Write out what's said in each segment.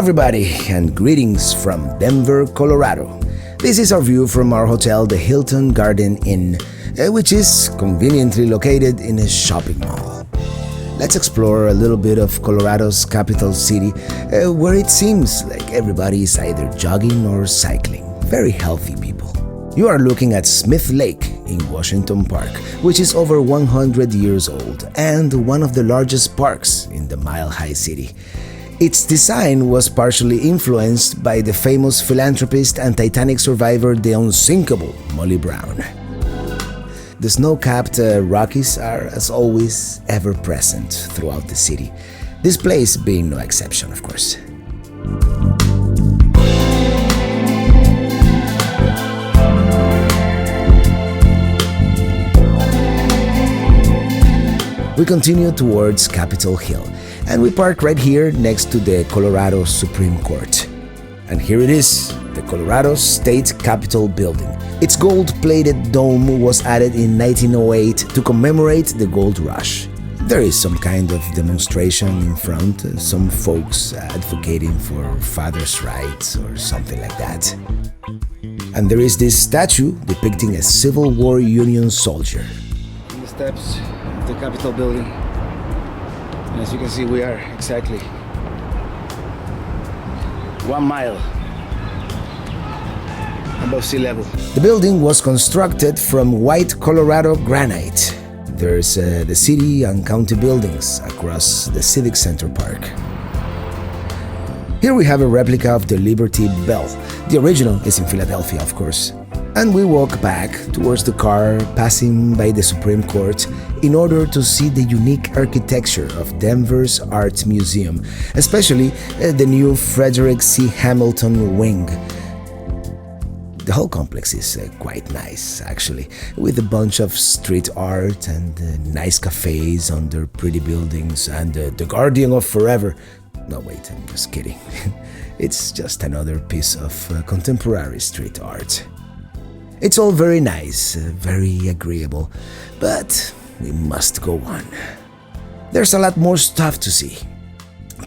everybody, and greetings from Denver, Colorado. This is our view from our hotel, the Hilton Garden Inn, which is conveniently located in a shopping mall. Let's explore a little bit of Colorado's capital city, where it seems like everybody is either jogging or cycling. Very healthy people. You are looking at Smith Lake in Washington Park, which is over 100 years old and one of the largest parks in the Mile High City. Its design was partially influenced by the famous philanthropist and Titanic survivor, the unsinkable Molly Brown. The snow-capped Rockies are, as always, ever present throughout the city. This place being no exception, of course. We continue towards Capitol Hill, and we park right here next to the Colorado Supreme Court. And here it is, the Colorado State Capitol building. Its gold-plated dome was added in 1908 to commemorate the gold rush. There is some kind of demonstration in front, some folks advocating for fathers' rights or something like that. And there is this statue depicting a Civil War Union soldier. The steps of the Capitol building. And as you can see, we are exactly 1 mile above sea level. The building was constructed from white Colorado granite. There's the city and county buildings across the Civic Center Park. Here we have a replica of the Liberty Bell. The original is in Philadelphia, of course. And we walk back towards the car, passing by the Supreme Court, in order to see the unique architecture of Denver's Art Museum, especially the new Frederick C. Hamilton wing. The whole complex is quite nice, actually, with a bunch of street art and nice cafes under pretty buildings and the Guardian of Forever. No, wait, I'm just kidding. It's just another piece of contemporary street art. It's all very nice, very agreeable, but we must go on. There's a lot more stuff to see.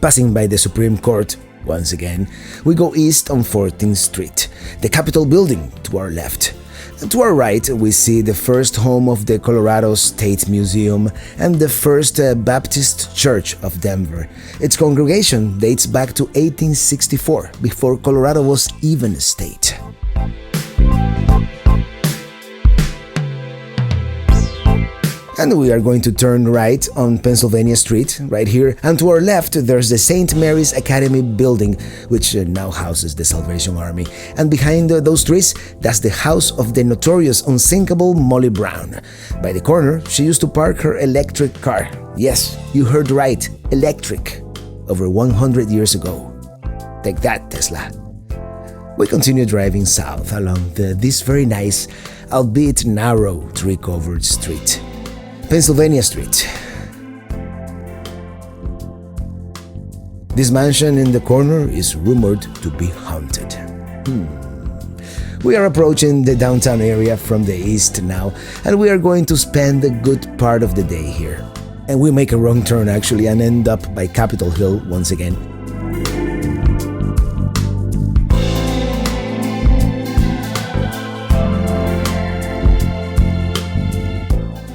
Passing by the Supreme Court, once again, we go east on 14th Street, the Capitol building to our left. To our right, we see the first home of the Colorado State Museum and the First Baptist Church of Denver. Its congregation dates back to 1864, before Colorado was even a state. And we are going to turn right on Pennsylvania Street, right here. And to our left, there's the St. Mary's Academy building, which now houses the Salvation Army. And behind those trees, that's the house of the notorious unsinkable Molly Brown. By the corner, she used to park her electric car. Yes, you heard right, electric. Over 100 years ago. Take that, Tesla. We continue driving south along this very nice, albeit narrow, tree-covered street. Pennsylvania Street. This mansion in the corner is rumored to be haunted. We are approaching the downtown area from the east now, and we are going to spend a good part of the day here. And we make a wrong turn actually and end up by Capitol Hill once again.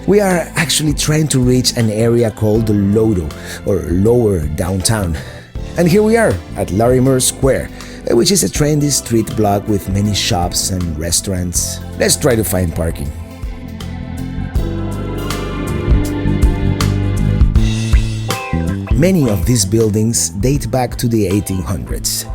We are actually trying to reach an area called the LODO, or Lower Downtown. And here we are at Larimer Square, which is a trendy street block with many shops and restaurants. Let's try to find parking. Many of these buildings date back to the 1800s.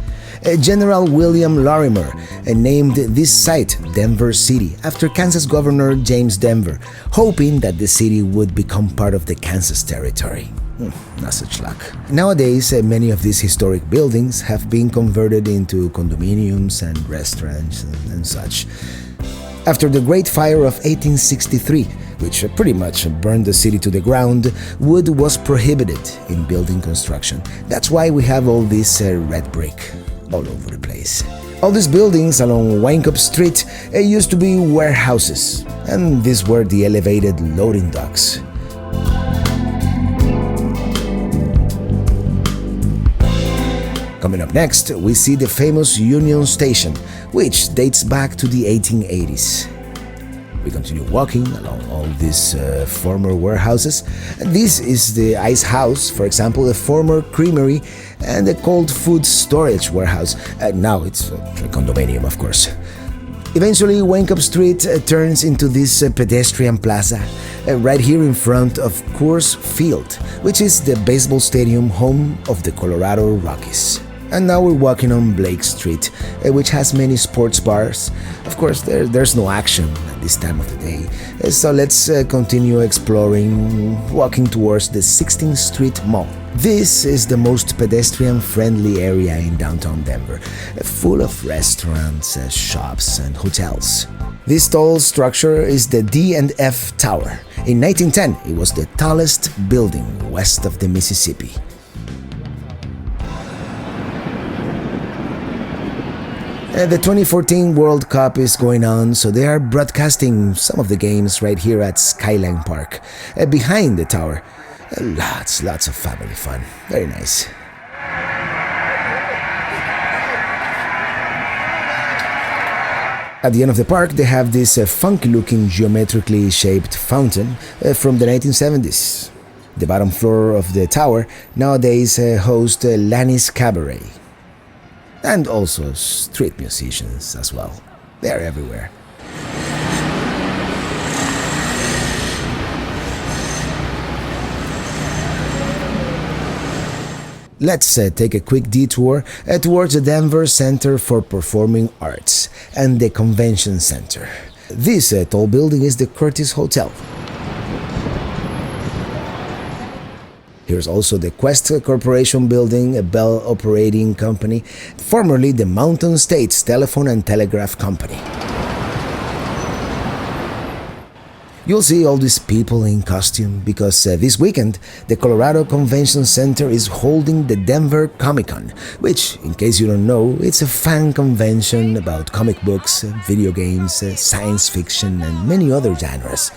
General William Larimer named this site Denver City after Kansas Governor James Denver, hoping that the city would become part of the Kansas Territory. Not such luck. Nowadays, many of these historic buildings have been converted into condominiums and restaurants and such. After the Great Fire of 1863, which pretty much burned the city to the ground, wood was prohibited in building construction. That's why we have all this red brick all over the place. All these buildings along Wynkoop Street used to be warehouses, and these were the elevated loading docks. Coming up next, we see the famous Union Station, which dates back to the 1880s. We continue walking along all these former warehouses. This is the Ice House, for example, a former creamery and a cold food storage warehouse. Now it's a condominium, of course. Eventually, Wake Street turns into this pedestrian plaza right here in front of Coors Field, which is the baseball stadium home of the Colorado Rockies. And now we're walking on Blake Street, which has many sports bars. Of course, there's no action at this time of the day. So let's continue exploring, walking towards the 16th Street Mall. This is the most pedestrian-friendly area in downtown Denver, full of restaurants, shops, and hotels. This tall structure is the D&F Tower. In 1910, it was the tallest building west of the Mississippi. The 2014 World Cup is going on, so they are broadcasting some of the games right here at Skyline Park, behind the tower. Lots of family fun. Very nice. At the end of the park, they have this funky-looking geometrically shaped fountain from the 1970s. The bottom floor of the tower nowadays hosts Lanny's Cabaret. And also street musicians as well. They're everywhere. Let's take a quick detour towards the Denver Center for Performing Arts and the Convention Center. This tall building is the Curtis Hotel. Here's also the Quest Corporation building, a Bell operating company, formerly the Mountain States Telephone and Telegraph Company. You'll see all these people in costume because this weekend the Colorado Convention Center is holding the Denver Comic-Con, which, in case you don't know, it's a fan convention about comic books, video games, science fiction, and many other genres.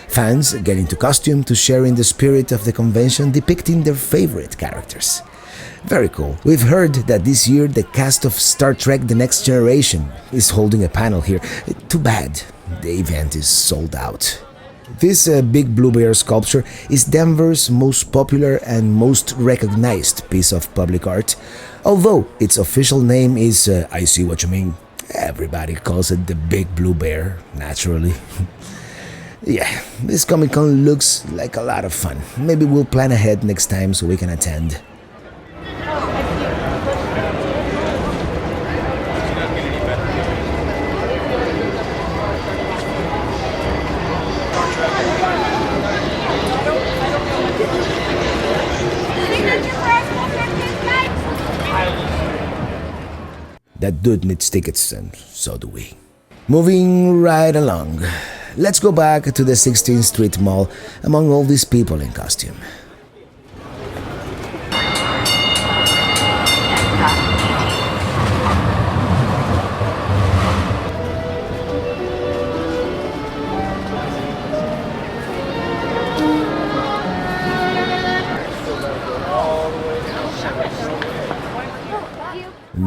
Fans get into costume to share in the spirit of the convention, depicting their favorite characters. Very cool. We've heard that this year the cast of Star Trek The Next Generation is holding a panel here. Too bad the event is sold out. This big blue bear sculpture is Denver's most popular and most recognized piece of public art. Although its official name is I See What You Mean, everybody calls it the Big Blue Bear, naturally. Yeah, this Comic-Con looks like a lot of fun. Maybe we'll plan ahead next time so we can attend. That dude needs tickets, and so do we. Moving right along. Let's go back to the 16th Street Mall among all these people in costume.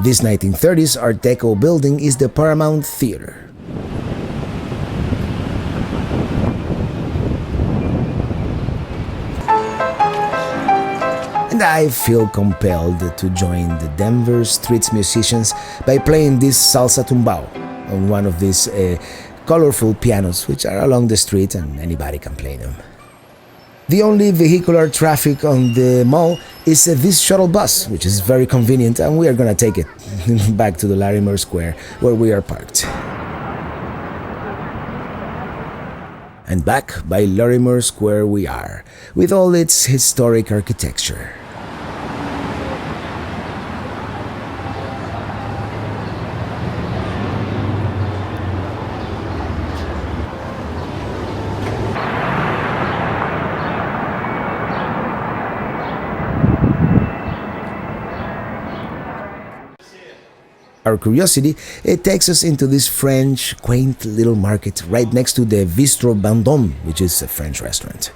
This 1930s Art Deco building is the Paramount Theater. And I feel compelled to join the Denver Street musicians by playing this salsa tumbao on one of these colorful pianos which are along the street and anybody can play them. The only vehicular traffic on the mall is this shuttle bus, which is very convenient, and we are gonna take it back to the Larimer Square where we are parked. And back by Larimer Square we are, with all its historic architecture. Our curiosity, it takes us into this French, quaint little market right next to the Bistro Vendôme, which is a French restaurant.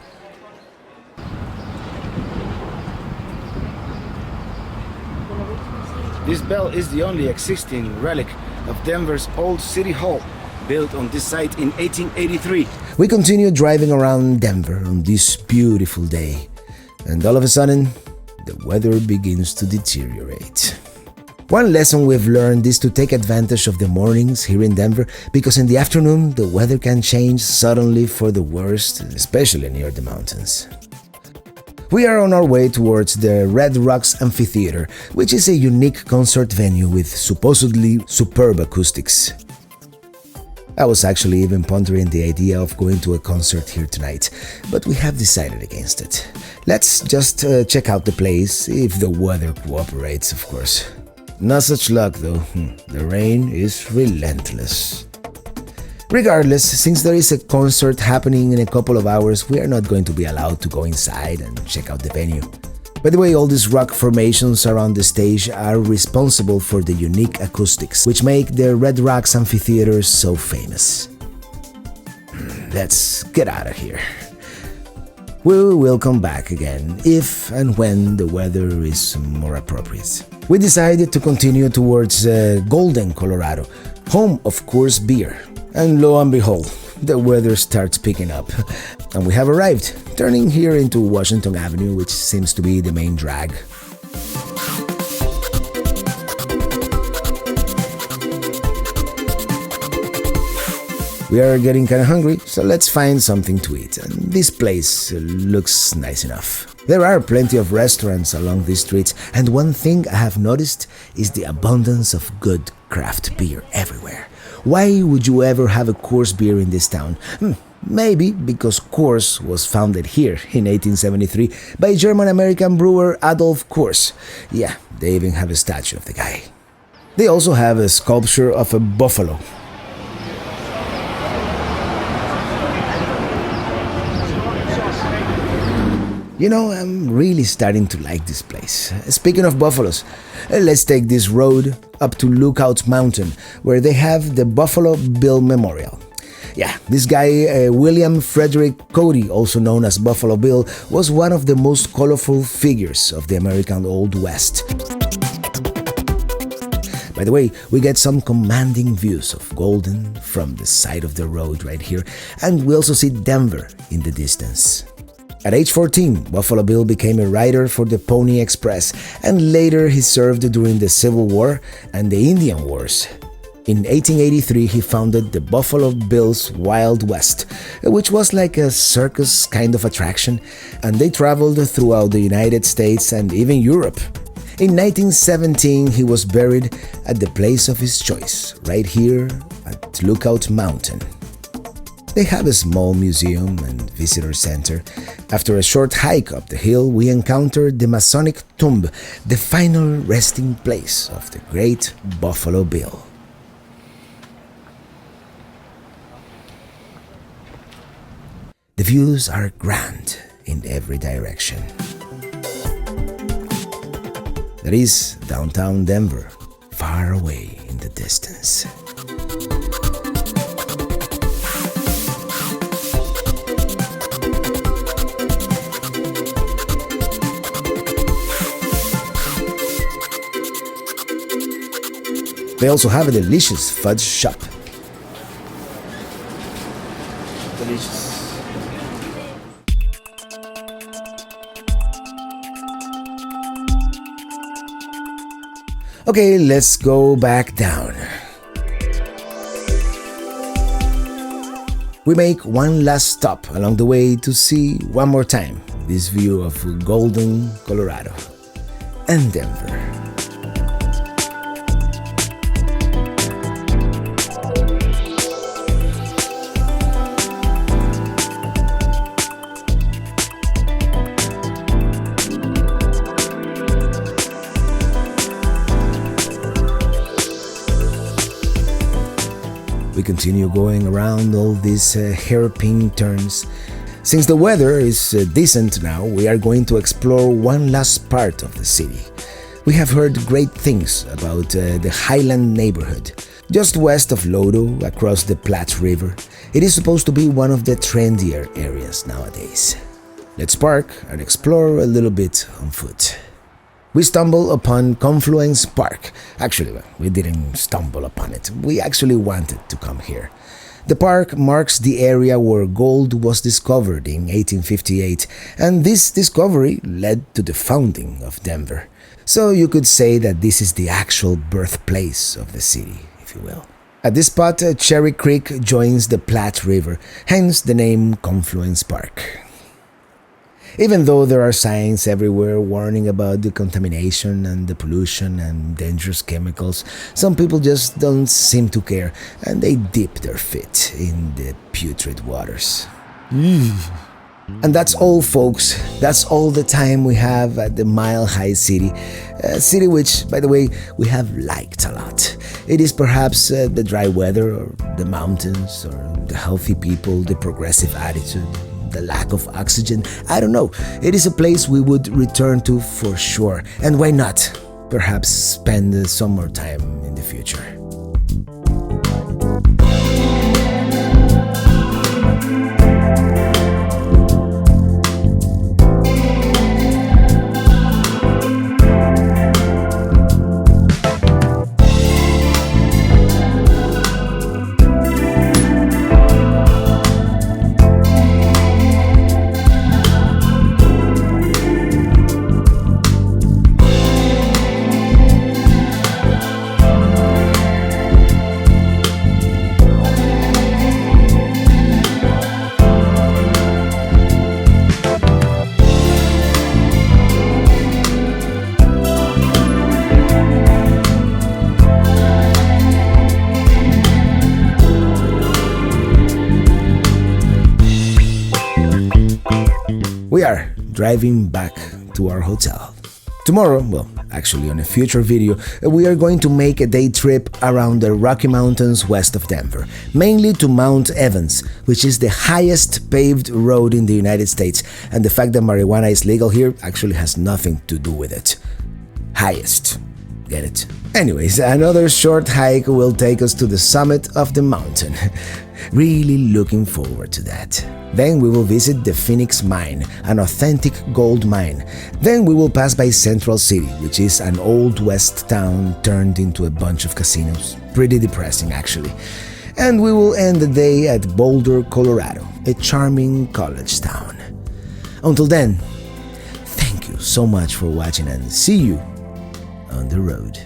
This bell is the only existing relic of Denver's old city hall, built on this site in 1883. We continue driving around Denver on this beautiful day, and all of a sudden, the weather begins to deteriorate. One lesson we've learned is to take advantage of the mornings here in Denver, because in the afternoon the weather can change suddenly for the worst, especially near the mountains. We are on our way towards the Red Rocks Amphitheater, which is a unique concert venue with supposedly superb acoustics. I was actually even pondering the idea of going to a concert here tonight, but we have decided against it. Let's just check out the place, if the weather cooperates, of course. Not such luck though, the rain is relentless. Regardless, since there is a concert happening in a couple of hours, we are not going to be allowed to go inside and check out the venue. By the way, all these rock formations around the stage are responsible for the unique acoustics, which make the Red Rocks Amphitheater so famous. Let's get out of here. We will come back again if and when the weather is more appropriate. We decided to continue towards Golden, Colorado, home of Coors Beer. And lo and behold, the weather starts picking up. And we have arrived, turning here into Washington Avenue, which seems to be the main drag. We are getting kinda hungry, so let's find something to eat. And this place looks nice enough. There are plenty of restaurants along these streets, and one thing I have noticed is the abundance of good craft beer everywhere. Why would you ever have a Coors beer in this town? Maybe because Coors was founded here in 1873 by German-American brewer Adolf Coors. Yeah, they even have a statue of the guy. They also have a sculpture of a buffalo. You know, I'm really starting to like this place. Speaking of buffaloes, let's take this road up to Lookout Mountain, where they have the Buffalo Bill Memorial. Yeah, this guy, William Frederick Cody, also known as Buffalo Bill, was one of the most colorful figures of the American Old West. By the way, we get some commanding views of Golden from the side of the road right here, and we also see Denver in the distance. At age 14, Buffalo Bill became a writer for the Pony Express, and later he served during the Civil War and the Indian Wars. In 1883, he founded the Buffalo Bill's Wild West, which was like a circus kind of attraction, and they traveled throughout the United States and even Europe. In 1917, he was buried at the place of his choice, right here at Lookout Mountain. They have a small museum and visitor center. After a short hike up the hill, we encountered the Masonic Tomb, the final resting place of the great Buffalo Bill. The views are grand in every direction. There is downtown Denver, far away in the distance. They also have a delicious fudge shop. Delicious. Okay, let's go back down. We make one last stop along the way to see one more time this view of Golden, Colorado, and Denver. We continue going around all these hairpin turns. Since the weather is decent now, we are going to explore one last part of the city. We have heard great things about the Highland neighborhood, just west of LODO, across the Platte River. It is supposed to be one of the trendier areas nowadays. Let's park and explore a little bit on foot. We stumbled upon Confluence Park. Actually, we didn't stumble upon it. We actually wanted to come here. The park marks the area where gold was discovered in 1858, and this discovery led to the founding of Denver. So you could say that this is the actual birthplace of the city, if you will. At this spot, Cherry Creek joins the Platte River, hence the name Confluence Park. Even though there are signs everywhere warning about the contamination and the pollution and dangerous chemicals, some people just don't seem to care and they dip their feet in the putrid waters. And that's all, folks. That's all the time we have at the Mile High City. A city which, by the way, we have liked a lot. It is perhaps the dry weather, or the mountains, or the healthy people, the progressive attitude, the lack of oxygen. I don't know. It is a place we would return to for sure. And why not? Perhaps spend some more time in the future. We are driving back to our hotel. Tomorrow, well, actually on a future video, we are going to make a day trip around the Rocky Mountains west of Denver, mainly to Mount Evans, which is the highest paved road in the United States, and the fact that marijuana is legal here actually has nothing to do with it. Highest. Get it? Anyways, another short hike will take us to the summit of the mountain. Really looking forward to that. Then we will visit the Phoenix Mine, an authentic gold mine. Then we will pass by Central City, which is an old west town turned into a bunch of casinos. Pretty depressing, actually. And we will end the day at Boulder, Colorado, a charming college town. Until then, thank you so much for watching and see you on the road.